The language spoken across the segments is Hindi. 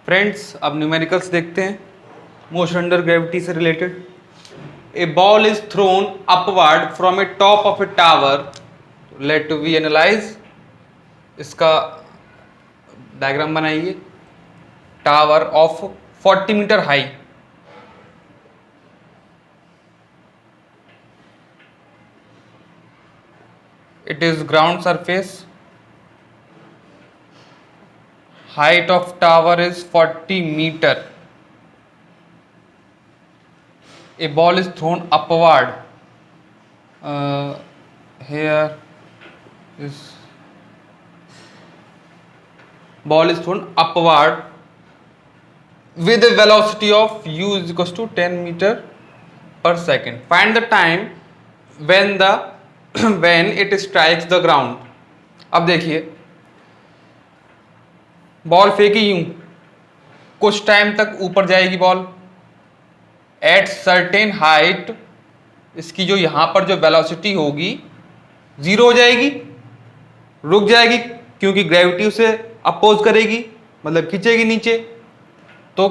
फ्रेंड्स, अब न्यूमेरिकल्स देखते हैं मोशन अंडर ग्रेविटी से रिलेटेड। A ball is thrown upward from a top of a tower. Let we analyse. इसका डायग्राम बनाइए। Tower of 40 metre high, it is ground surface, height of tower is 40 meter, a ball is thrown upward, here is ball is thrown upward with a velocity of u is equals to 10 meter per second. Find the time when the when it strikes the ground. अब देखिए, बॉल फेंकी यूं, कुछ टाइम तक ऊपर जाएगी बॉल। एट सर्टेन हाइट इसकी जो यहां पर जो वेलोसिटी होगी जीरो हो जाएगी, रुक जाएगी, क्योंकि ग्रेविटी उसे अपोज करेगी, मतलब खींचेगी नीचे। तो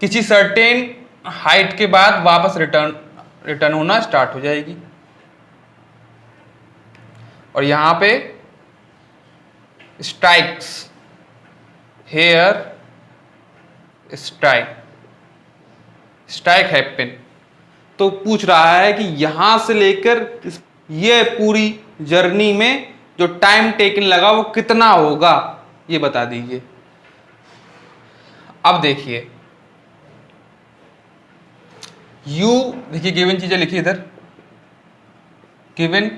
किसी सर्टेन हाइट के बाद वापस रिटर्न होना स्टार्ट हो जाएगी। और यहां पे स्ट्राइक्स, हेयर स्ट्राइक हैपन। तो पूछ रहा है कि यहां से लेकर ये पूरी जर्नी में जो टाइम टेकन लगा वो कितना होगा, ये बता दीजिए। अब देखिए, u देखिए गिवन चीजें लिखी इधर, given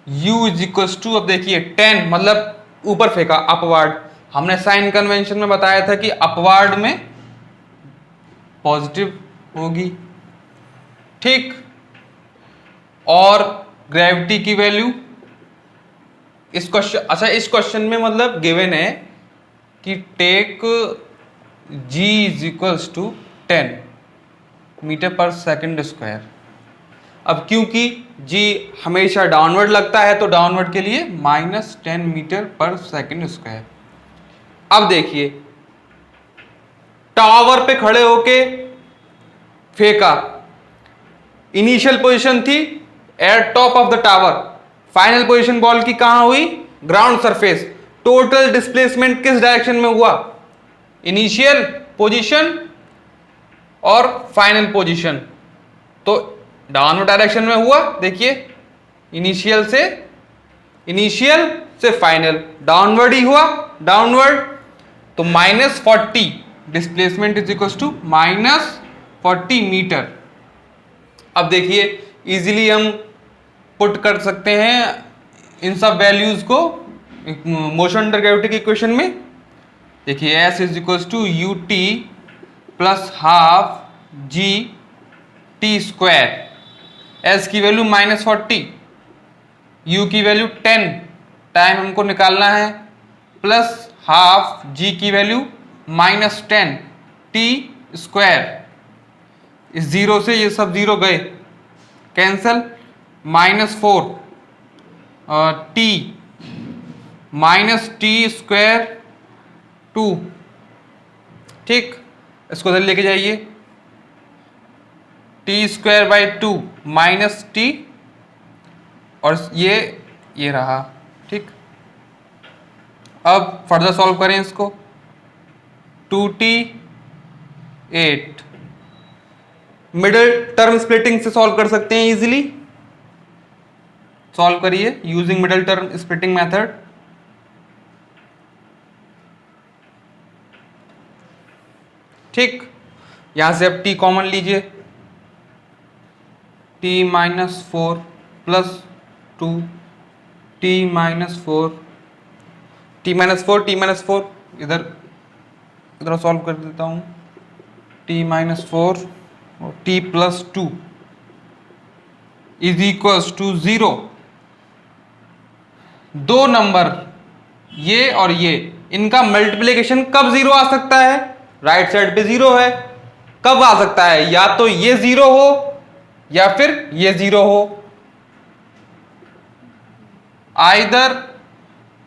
u is equal to, अब देखिए 10 मतलब ऊपर फेंका, अपवार्ड। हमने साइन कन्वेंशन में बताया था कि अपवार्ड में पॉजिटिव होगी, ठीक। और ग्रेविटी की वैल्यू इस क्वेश्चन, अच्छा इस क्वेश्चन में मतलब गिवन है कि take g is equals to 10 metre per second square. अब क्योंकि g हमेशा डाउनवर्ड लगता है तो डाउनवर्ड के लिए -10 मीटर पर सेकंड स्क्वायर। अब देखिए, टावर पे खड़े होके फेंका, इनिशियल पोजीशन थी eight top of the tower, final position ball की कहां हुई, ग्राउंड सरफेस। टोटल डिस्प्लेसमेंट किस डायरेक्शन में हुआ, इनिशियल पोजीशन और फाइनल पोजीशन, तो डाउनवर्ड डायरेक्शन में हुआ। देखिए, इनिशियल से फाइनल डाउनवर्ड ही हुआ, डाउनवर्ड। तो -40 displacement is equal to -40 metre. अब देखिए, इजीली हम पुट कर सकते हैं इन सब वैल्यूज को मोशन अंडर ग्रेविटी के इक्वेशन में। देखिए, s is equal to u t plus half g t square. s की वैल्यू -40, u की वैल्यू 10, टाइम हमको निकालना है, प्लस हाफ g की वैल्यू -10 t स्क्वायर। इस जीरो से ये सब जीरो गए, कैंसल, -4 t -t स्क्वायर 2, ठीक। इसको इधर लेके जाइए, टी स्क्वायर बाई 2 -t, और ये रहा, ठीक। अब फर्दर सॉल्व करें इसको, 2t 8, मिडिल टर्म स्प्लिटिंग से सॉल्व कर सकते हैं इजीली। सॉल्व करिए using middle term splitting method. ठीक, यहां से अब t कॉमन लीजिए, t -4 प्लस 2 t -4 इधर सॉल्व कर देता हूं, t -4 और t plus 2 is equals to 0। दो नंबर ये और ये, इनका मल्टीप्लिकेशन कब जीरो आ सकता है, राइट साइड पे जीरो है, कब आ सकता है, या तो ये जीरो हो या फिर ये जीरो हो। Either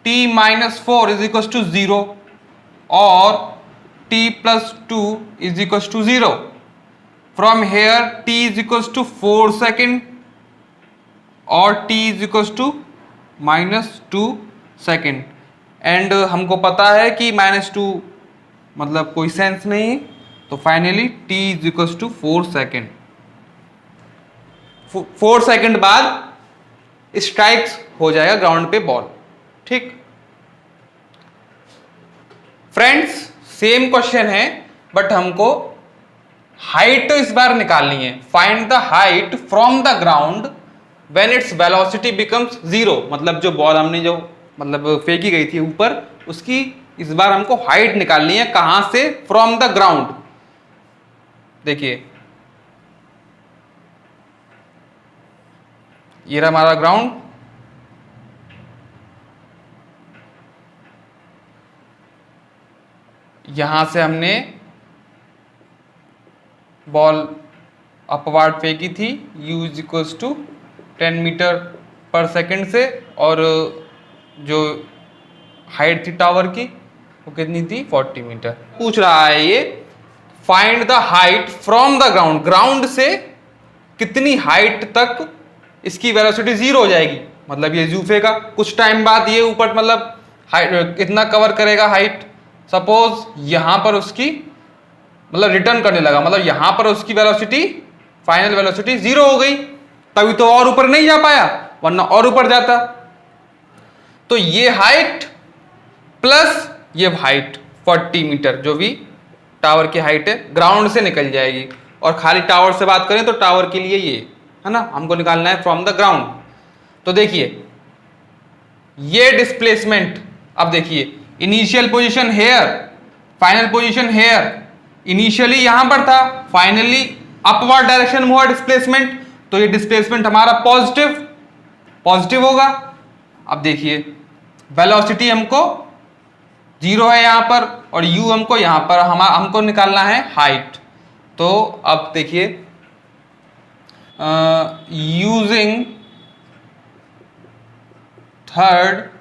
t -4 is equal to 0 और t plus 2 is equals to 0. From here t is equals to 4 second और t is equals to -2 second. And हमको पता है कि -2 मतलब कोई सेंस नहीं है, तो finally t is equals to 4 second. 4 second बाद स्ट्राइक्स हो जाएगा ग्राउंड पे बॉल. ठीक फ्रेंड्स, सेम क्वेश्चन है बट हमको हाइट तो इस बार निकालनी है. Find the height from the ground when its velocity becomes 0. मतलब जो बॉल हमने जो मतलब फेंकी गई थी ऊपर, उसकी इस बार हमको हाइट निकालनी है. कहां से? From the ground. देखिए ये रहा हमारा ग्राउंड. यहां से हमने बॉल अपवार्ड फेंकी थी u is equals to 10 metre per second से, और जो हाइट थी टावर की वो कितनी थी? 40 मीटर. पूछ रहा है ये find the height from the ground. Ground से कितनी हाइट तक इसकी वेलोसिटी 0 हो जाएगी. मतलब ये जूफे का कुछ टाइम बाद ये ऊपर मतलब हाइट कितना कवर करेगा हाइट. सपोज यहां पर उसकी मतलब रिटर्न करने लगा, मतलब यहां पर उसकी वेलोसिटी फाइनल वेलोसिटी 0 हो गई, तभी तो और ऊपर नहीं जा पाया, वरना और ऊपर जाता. तो ये हाइट प्लस ये हाइट 40 मीटर जो भी टावर की हाइट है ग्राउंड से निकल जाएगी. और खाली टावर से बात करें तो टावर के लिए ये है ना, हमको निकालना है फ्रॉम द ग्राउंड. तो देखिए ये डिस्प्लेसमेंट, अब देखिए initial position here, final position here. Initially यहां पर था, फाइनली अपवर्ड डायरेक्शन में हुआ डिस्प्लेसमेंट, तो ये डिस्प्लेसमेंट हमारा पॉजिटिव होगा. अब देखिए वेलोसिटी हमको 0 है यहां पर, और u हमको यहां पर हमको निकालना है हाइट. तो अब देखिए using third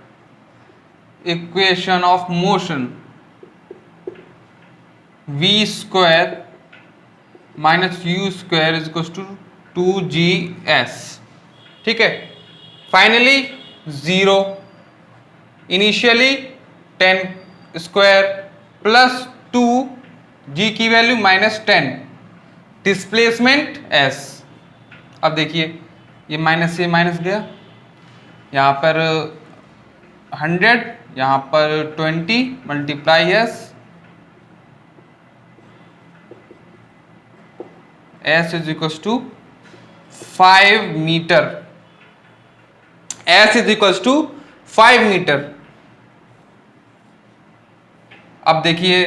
equation of motion v square minus u square is equal to 2gs. ठीक है, finally 0, initially 10 square plus 2 g की वैल्यू -10, डिस्प्लेसमेंट s. अब देखिए ये माइनस से माइनस गया, यहाँ पर 100, यहाँ पर 20 multiply s is equal to 5 metre. s is equal to 5 metre. अब देखिए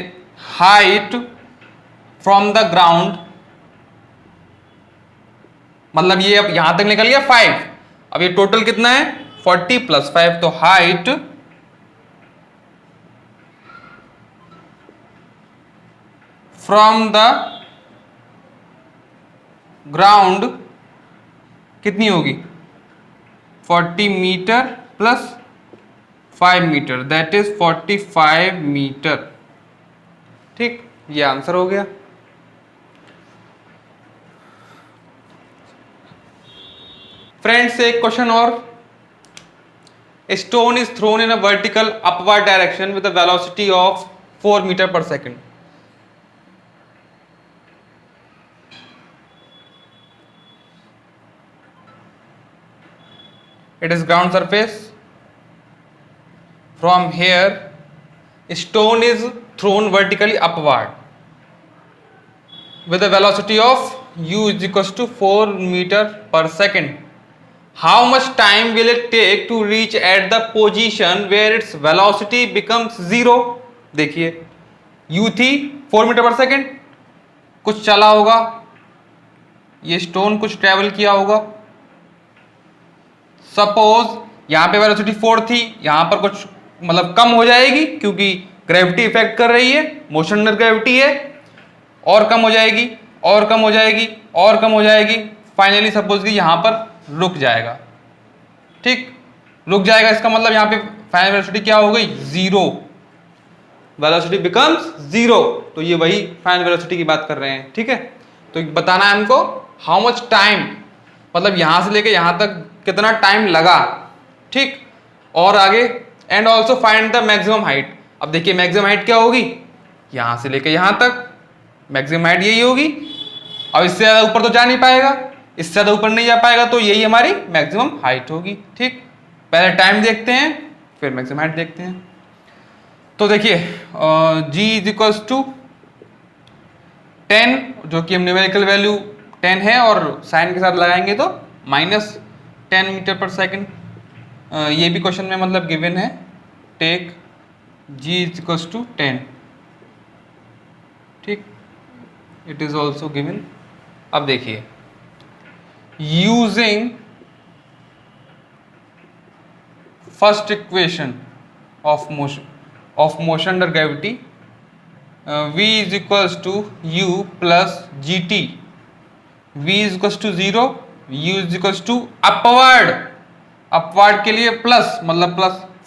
हाइट फ्रॉम द ग्राउंड, मतलब ये अब यहां तक निकल गया 5. अब ये टोटल कितना है? 40 प्लस 5. तो हाइट फ्रॉम द ग्राउंड कितनी होगी? 40 metre plus 5 metre, that is 45 metre. ठीक, ये आंसर हो गया. फ्रेंड्स एक क्वेश्चन और. A stone is thrown in a vertical upward direction with a velocity of 4 meter per second. It is ground surface. From here, a stone is thrown vertically upward with a velocity of u is equals to 4 meter per second. How much time will it take to reach at the position where its velocity becomes 0? देखिए u थी 4 मीटर पर सेकेंड, कुछ चला होगा, ये स्टोन कुछ ट्रेवल किया होगा. सपोज यहाँ पे वेलोसिटी 4 थी, यहाँ पर कुछ मतलब कम हो जाएगी क्योंकि ग्रेविटी इफेक्ट कर रही है, मोशन अंडर ग्रेविटी है, और कम हो जाएगी और कम हो जाएगी और कम हो जाएगी. फाइनली सपोज कि यहाँ पर रुक जाएगा. ठीक, रुक जाएगा, इसका मतलब यहाँ पे फाइनल वेलोसिटी क्या हो गई? 0. Velocity becomes 0। तो ये वही फाइनल वेलोसिटी की बात कर रहे हैं, ठीक है। तो बताना है हमको हाउ मच टाइम, मतलब यहां से लेके यहां तक कितना टाइम लगा, ठीक। और आगे and also find the maximum height. अब देखिए मैक्सिमम हाइट क्या होगी, यहां से लेके यहां तक मैक्सिमम हाइट यही होगी। अब इससे ज्यादा ऊपर तो जा नहीं पाएगा, इससे ज्यादा ऊपर नहीं जा पाएगा, तो यही हमारी मैक्सिमम हाइट होगी, ठीक। पहले टाइम देखते हैं फिर मैक्सिमम हाइट देखते हैं। तो देखिए g इज इक्वल्स टू 10, जो कि हम न्यूमेरिकल वैल्यू 10 है और साइन के साथ लगाएंगे तो -10 मीटर पर सेकेंड। ये भी क्वेश्चन में मतलब गिवन है, take g is equals to 10, ठीक। It is also given. अब देखिए using first equation of motion under gravity, v is equals to u plus g t, v is equals to 0, u is equals to upward के लिए प्लस मतलब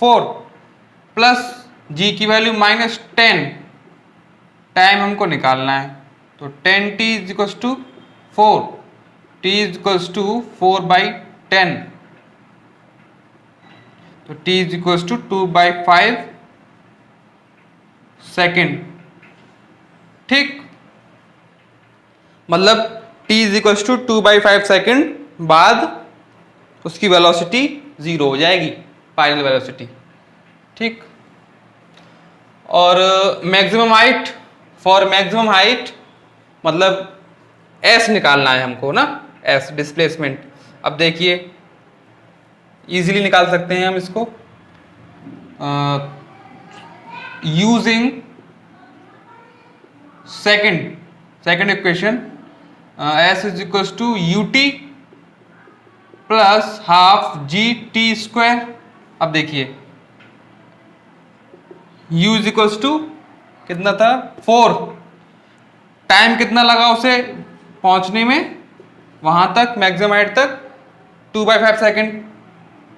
+4 प्लस g की वैल्यू -10, टाइम हमको निकालना है तो 10t is equals to 4, t is equals to 4/10, तो t is equals to 2/5 second, ठीक। मतलब t is equals to 2/5 second बाद उसकी वेलोसिटी 0 हो जाएगी, फाइनल वेलोसिटी, ठीक। और maximum height, for maximum height मतलब s निकालना है हमको ना, s डिस्प्लेसमेंट। अब देखिए इजीली निकाल सकते हैं हम इसको using second equation, s is equals to ut plus half gt²। अब देखिए u इज इक्वल्स टू कितना था 4, टाइम कितना लगा उसे पहुंचने में वहां तक मैक्सिमम हाइट तक 2/5 सेकेंड,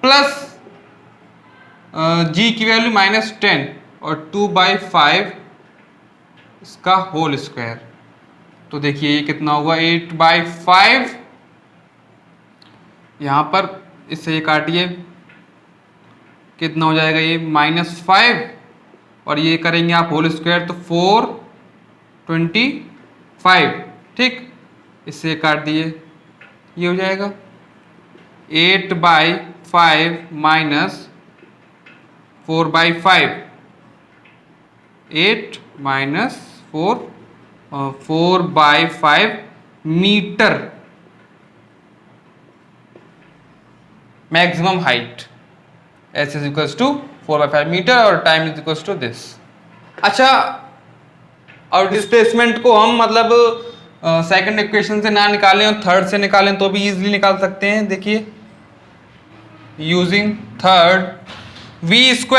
प्लस g की वैल्यू -10 और 2/5 इसका होल स्क्वायर। तो देखिए ये कितना होगा 8/5, यहां पर इससे ये काटिए कितना हो जाएगा ये -5 और ये करेंगे आप होल स्क्वायर तो 425, ठीक। इससे काट दिए ये हो जाएगा 8/5 minus 4/5, 8 minus 4/5 metre maximum height, s is equals to 4/5 metre और time is equals to this. अच्छा, और डिस्प्लेसमेंट को हम मतलब सेकंड इक्वेशन से ना निकालें और थर्ड से निकालें तो भी इजीली निकाल सकते हैं। देखिए यूजिंग थर्ड, v²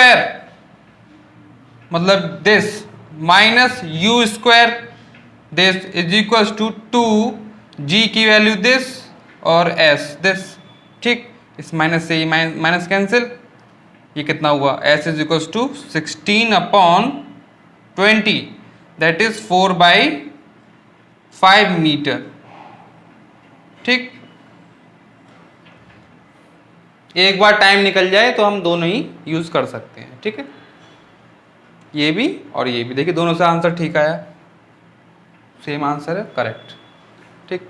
मतलब this minus u² this is equals to 2g की वैल्यू दिस और s दिस, ठीक। इस माइनस से माइनस कैंसिल, ये कितना हुआ s is equals to 16/20 that is 4/5 metre, ठीक। एक बार टाइम निकल जाए तो हम दोनों ही यूज कर सकते हैं, ठीक है। ये भी और ये भी, देखिए दोनों से आंसर ठीक आया, सेम आंसर है, करेक्ट, ठीक।